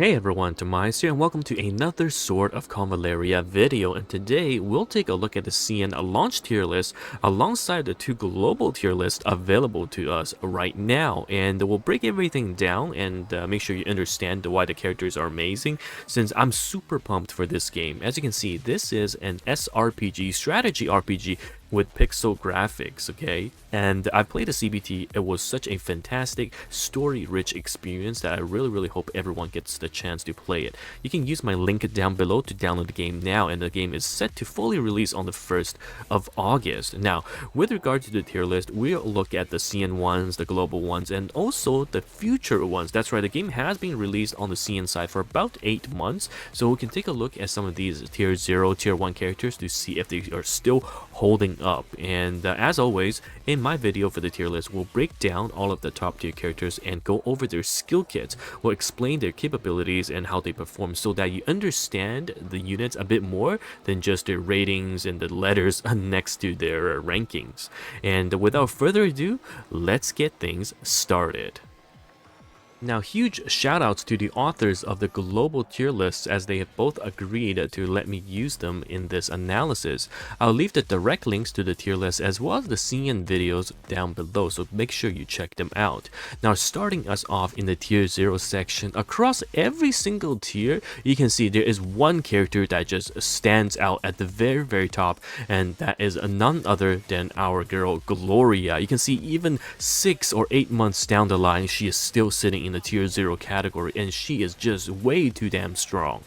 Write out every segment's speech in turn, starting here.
Hey everyone, TimaeuSS here and welcome to another Sword of Convallaria video, and today we'll take a look at the CN launch tier list alongside the two global tier lists available to us right now, and we'll break everything down and make sure you understand why the characters are amazing, since I'm super pumped for this game. As you can see, this is an SRPG, strategy RPG with pixel graphics, okay? And I played a CBT. It was such a fantastic, story-rich experience that I really hope everyone gets the chance to play it. You can use my link down below to download the game now, and the game is set to fully release on the 1st of August. Now, with regard to the tier list, we'll look at the CN ones, the global ones, and also the future ones. That's right, the game has been released on the CN side for about 8 months, so we can take a look at some of these tier 0, tier 1 characters to see if they are still holding up. And as always, in my video for the tier list, we'll break down all of the top tier characters and go over their skill kits. We'll explain their capabilities and how they perform so that you understand the units a bit more than just their ratings and the letters next to their rankings. And without further ado, let's get things started. Now, huge shoutouts to the authors of the global tier lists, as they have both agreed to let me use them in this analysis. I'll leave the direct links to the tier list as well as the CN videos down below, so make sure you check them out. Now, starting us off in the tier 0 section, across every single tier, you can see there is one character that just stands out at the very top, and that is none other than our girl Gloria. You can see even 6 or 8 months down the line, she is still sitting in the tier 0 category, and she is just way too damn strong.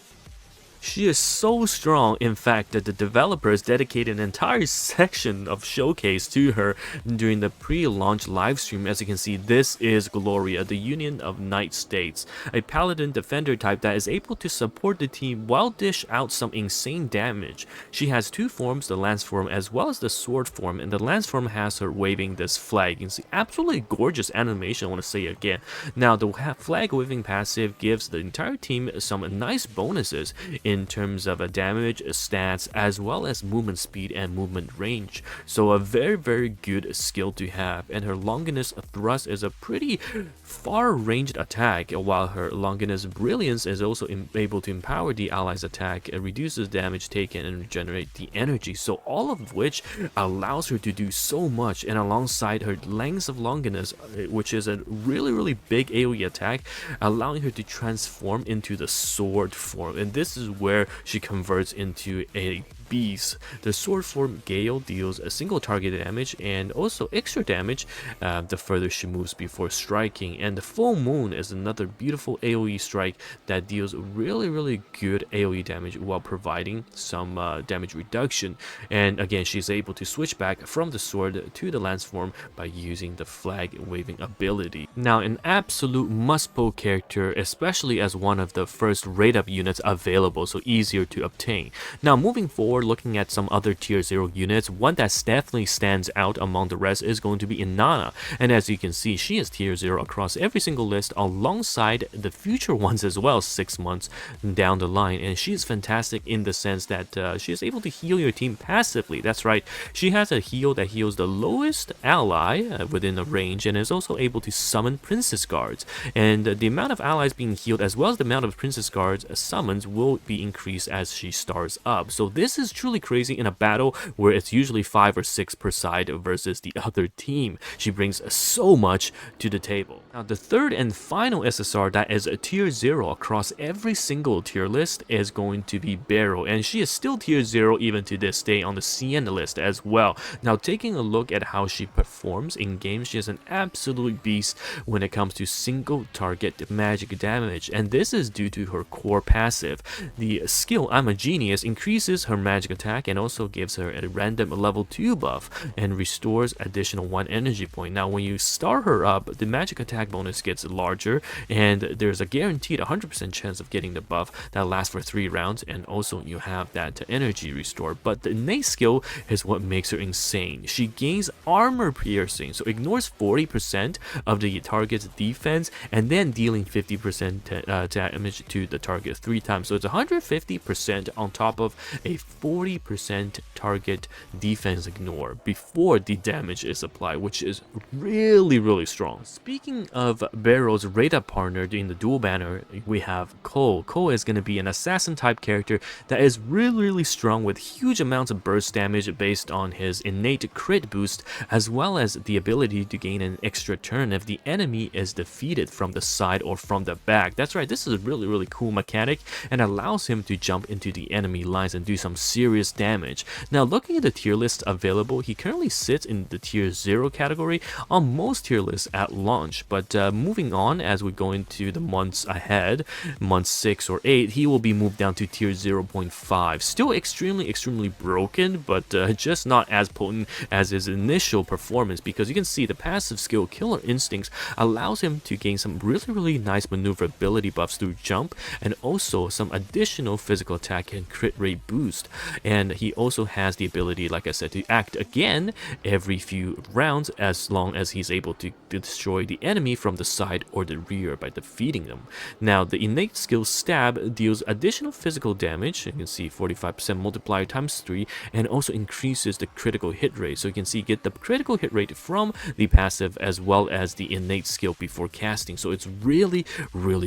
She is so strong, in fact, that the developers dedicated an entire section of showcase to her during the pre-launch livestream. As you can see, this is Gloria, the Union of Knight States, a paladin defender type that is able to support the team while dish out some insane damage. She has two forms, the lance form as well as the sword form, and the lance form has her waving this flag. You can see absolutely gorgeous animation, I want to say again. Now, the flag waving passive gives the entire team some nice bonuses in terms of damage, stats, as well as movement speed and movement range. So a very good skill to have, and her Longinus thrust is a pretty far-ranged attack, while her Longinus brilliance is also able to empower the allies' attack, reduces damage taken, and regenerate the energy. So all of which allows her to do so much, and alongside her lengths of Longinus, which is a really big AoE attack, allowing her to transform into the sword form, and this is where she converts into a beast. The sword form Gale deals a single target damage and also extra damage the further she moves before striking, and the full moon is another beautiful AoE strike that deals really good AoE damage while providing some damage reduction. And again, she's able to switch back from the sword to the lance form by using the flag waving ability. Now, an absolute must-pull character, especially as one of the first rate up units available, so easier to obtain. Now, moving forward, looking at some other tier 0 units, one that definitely stands out among the rest is going to be Inanna, and as you can see, she is tier 0 across every single list alongside the future ones as well, 6 months down the line. And she is fantastic in the sense that she is able to heal your team passively. That's right, she has a heal that heals the lowest ally within a range, and is also able to summon princess guards, and the amount of allies being healed as well as the amount of princess guards summons will be increased as she starts up. So this is truly crazy in a battle where it's usually 5 or 6 per side versus the other team. She brings so much to the table. Now, the third and final SSR that is a tier 0 across every single tier list is going to be Beryl, and she is still tier 0 even to this day on the CN list as well. Now, taking a look at how she performs in game, she is an absolute beast when it comes to single target magic damage, and this is due to her core passive. The skill I'm a Genius increases her magic attack and also gives her a random level 2 buff and restores additional 1 energy point. Now, when you start her up, the magic attack bonus gets larger, and there's a guaranteed 100% chance of getting the buff that lasts for 3 rounds, and also you have that energy restore. But the innate skill is what makes her insane. She gains armor piercing, so ignores 40% of the target's defense and then dealing 50% damage to the target 3 times. So it's 150% on top of a 40% target defense ignore before the damage is applied, which is really strong. Speaking of Beryl's radar partner in the dual banner, we have Cole. Cole is going to be an assassin type character that is really strong with huge amounts of burst damage based on his innate crit boost, as well as the ability to gain an extra turn if the enemy is defeated from the side or from the back. That's right, this is a really cool mechanic and allows him to jump into the enemy lines and do some serious damage. Now, looking at the tier list available, he currently sits in the tier 0 category on most tier lists at launch, but moving on as we go into the months ahead, month 6 or 8, he will be moved down to tier 0.5. Still extremely broken, but just not as potent as his initial performance, because you can see the passive skill Killer Instincts allows him to gain some really nice maneuverability buffs through jump, and also some additional physical attack and crit rate boost. And he also has the ability, like I said, to act again every few rounds as long as he's able to destroy the enemy from the side or the rear by defeating them. Now, the innate skill Stab deals additional physical damage. You can see 45% multiplier times 3, and also increases the critical hit rate. So you can see get the critical hit rate from the passive as well as the innate skill before casting. So it's really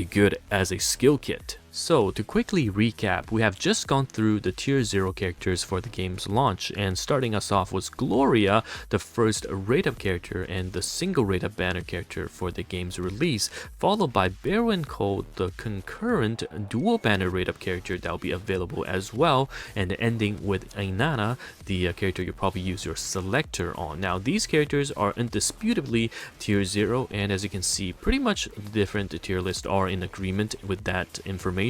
good as a skill kit. So, to quickly recap, we have just gone through the tier 0 characters for the game's launch, and starting us off was Gloria, the first rate-up character and the single rate-up banner character for the game's release, followed by Beryl and Cole, the concurrent dual banner rate-up character that will be available as well, and ending with Inanna, the character you probably use your selector on. Now, these characters are indisputably tier 0, and as you can see, pretty much the different tier lists are in agreement with that information.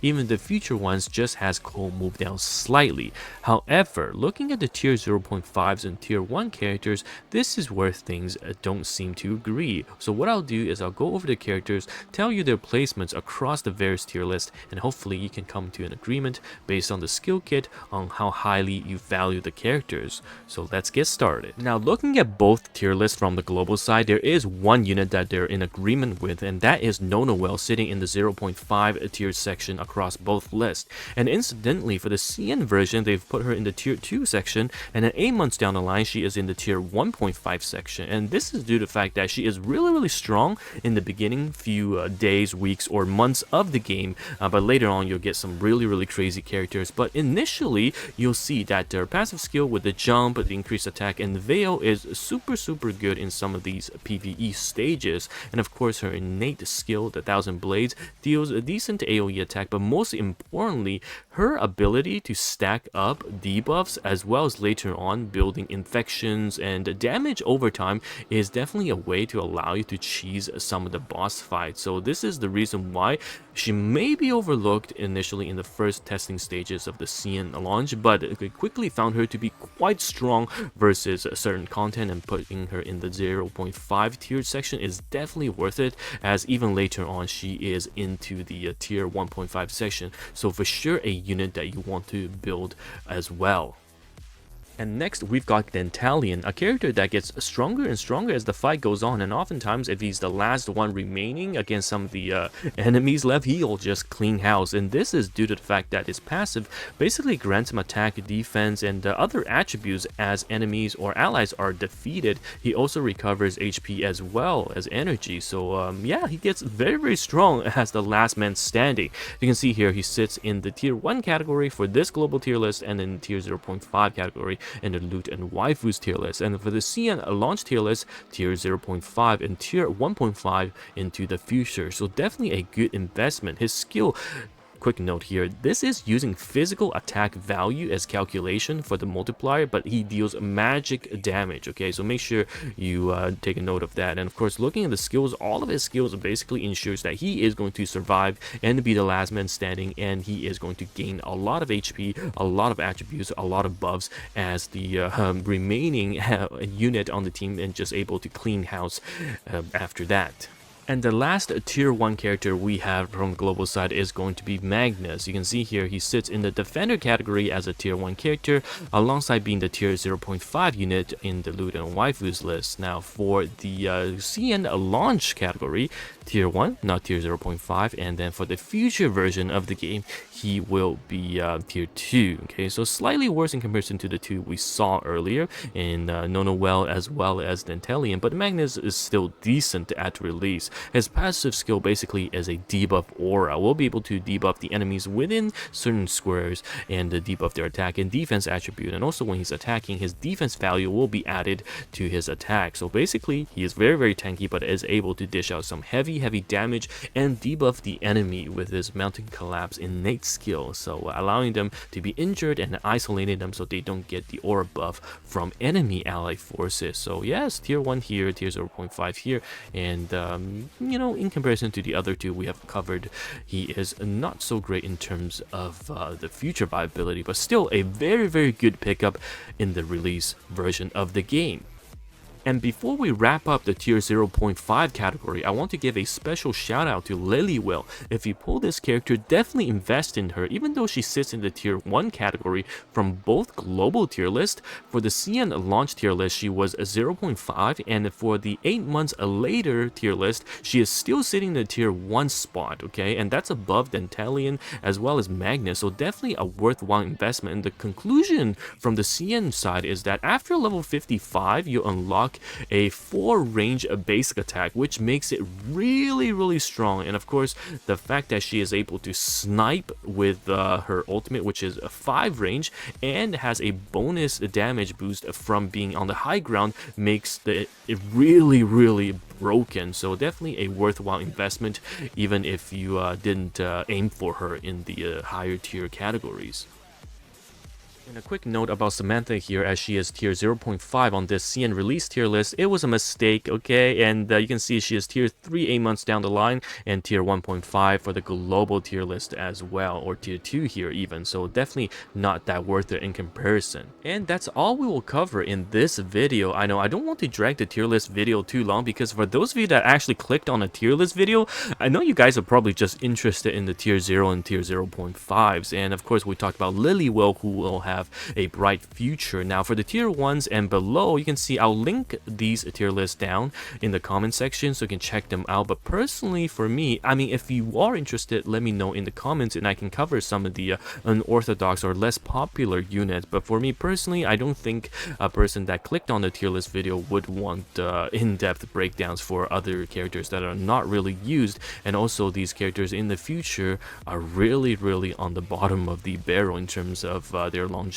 Even the future ones just has Cole moved down slightly. However, looking at the tier 0.5s and tier 1 characters, this is where things don't seem to agree. So what I'll do is I'll go over the characters, tell you their placements across the various tier lists, and hopefully you can come to an agreement based on the skill kit on how highly you value the characters. So let's get started. Now, looking at both tier lists from the global side, there is one unit that they're in agreement with, and that is Nonowill, sitting in the 0.5 tier section across both lists. And incidentally, for the CN version, they've put her in the tier 2 section, and then 8 months down the line, she is in the tier 1.5 section. And this is due to the fact that she is really strong in the beginning few days, weeks, or months of the game, but later on you'll get some really crazy characters. But initially, you'll see that their passive skill with the jump, the increased attack, and the veil is super good in some of these PvE stages. And of course, her innate skill, the 1000 Blades, deals a decent AoE attack, but most importantly, her ability to stack up debuffs as well as later on building infections and damage over time is definitely a way to allow you to cheese some of the boss fights. So this is the reason why she may be overlooked initially in the first testing stages of the CN launch, but we quickly found her to be quite strong versus certain content, and putting her in the 0.5 tier section is definitely worth it, as even later on she is into the tier 1.5 section. So for sure a unit that you want to build as well. And next, we've got Dantalion, a character that gets stronger and stronger as the fight goes on, and oftentimes if he's the last one remaining against some of the enemies left, he'll just clean house. And this is due to the fact that his passive basically grants him attack, defense, and other attributes as enemies or allies are defeated. He also recovers HP as well as energy. So yeah, he gets very strong as the last man standing. You can see here he sits in the tier 1 category for this global tier list, and in the tier 0.5 category and the loot and waifus tier list. And for the CN launch tier list, tier 0.5 and tier 1.5 into the future. So definitely a good investment. His skill, quick note here, this is using physical attack value as calculation for the multiplier, but he deals magic damage. Okay, so make sure you take a note of that. And of course, looking at the skills, all of his skills basically ensures that he is going to survive and be the last man standing, and he is going to gain a lot of HP, a lot of attributes, a lot of buffs as the remaining unit on the team, and just able to clean house after that. And the last tier 1 character we have from global side is going to be Magnus. You can see here he sits in the defender category as a tier 1 character, alongside being the tier 0.5 unit in the loot and waifus list. Now for the CN launch category, tier 1, not tier 0.5, and then for the future version of the game, he will be tier 2. Okay, so slightly worse in comparison to the two we saw earlier in Nonowill as well as Dantalion, but Magnus is still decent at release. His passive skill basically is a debuff aura. We'll be able to debuff the enemies within certain squares and debuff their attack and defense attribute, and also when he's attacking, his defense value will be added to his attack. So basically he is very tanky, but is able to dish out some heavy damage and debuff the enemy with his mountain collapse innate skill, so allowing them to be injured and isolating them so they don't get the aura buff from enemy ally forces. So yes, tier 1 here, tier 0.5 here, and you know, in comparison to the other two we have covered, he is not so great in terms of the future viability, but still a very good pickup in the release version of the game. And before we wrap up the tier 0.5 category, I want to give a special shout out to Lilywill. If you pull this character, definitely invest in her, even though she sits in the tier 1 category from both global tier list. For the CN launch tier list, she was a 0.5, and for the 8 months later tier list, she is still sitting in the tier 1 spot, okay? And that's above Dantalion as well as Magnus, so definitely a worthwhile investment. And the conclusion from the CN side is that after level 55, you unlock a 4 range basic attack, which makes it really strong. And of course, the fact that she is able to snipe with her ultimate, which is a 5 range, and has a bonus damage boost from being on the high ground, makes it really broken. So definitely a worthwhile investment, even if you didn't aim for her in the higher tier categories. And a quick note about Samatha here, as she is tier 0.5 on this CN release tier list. It was a mistake, okay? And you can see she is tier 3 8 months down the line, and tier 1.5 for the global tier list as well, or tier 2 here even. So definitely not that worth it in comparison. And that's all we will cover in this video. I know I don't want to drag the tier list video too long, because for those of you that actually clicked on a tier list video, I know you guys are probably just interested in the tier 0 and tier 0.5s. And of course, we talked about Lilywill, who will have a bright future. Now for the tier 1s and below, you can see I'll link these tier lists down in the comment section so you can check them out. But personally for me, I mean, if you are interested, let me know in the comments and I can cover some of the unorthodox or less popular units. But for me personally, I don't think a person that clicked on the tier list video would want in-depth breakdowns for other characters that are not really used, and also these characters in the future are really on the bottom of the barrel in terms of their longevity,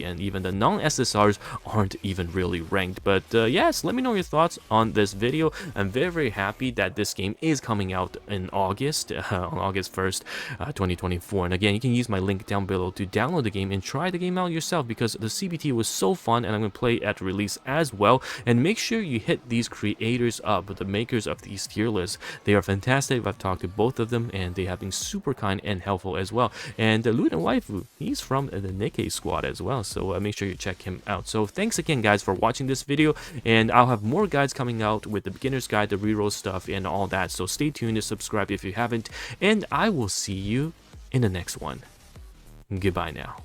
and even the non-SSRs aren't even really ranked. But yes, let me know your thoughts on this video. I'm very happy that this game is coming out in August, on August 1st, 2024. And again, you can use my link down below to download the game and try the game out yourself, because the CBT was so fun, and I'm going to play at release as well. And make sure you hit these creators up, the makers of these tier lists. They are fantastic. I've talked to both of them, and they have been super kind and helpful as well. And Loot and Waifu, he's from the Nikkei squad as well, so make sure you check him out. So thanks again guys for watching this video, and I'll have more guides coming out with the beginner's guide, the reroll stuff, and all that. So stay tuned to subscribe if you haven't, and I will see you in the next one. Goodbye now.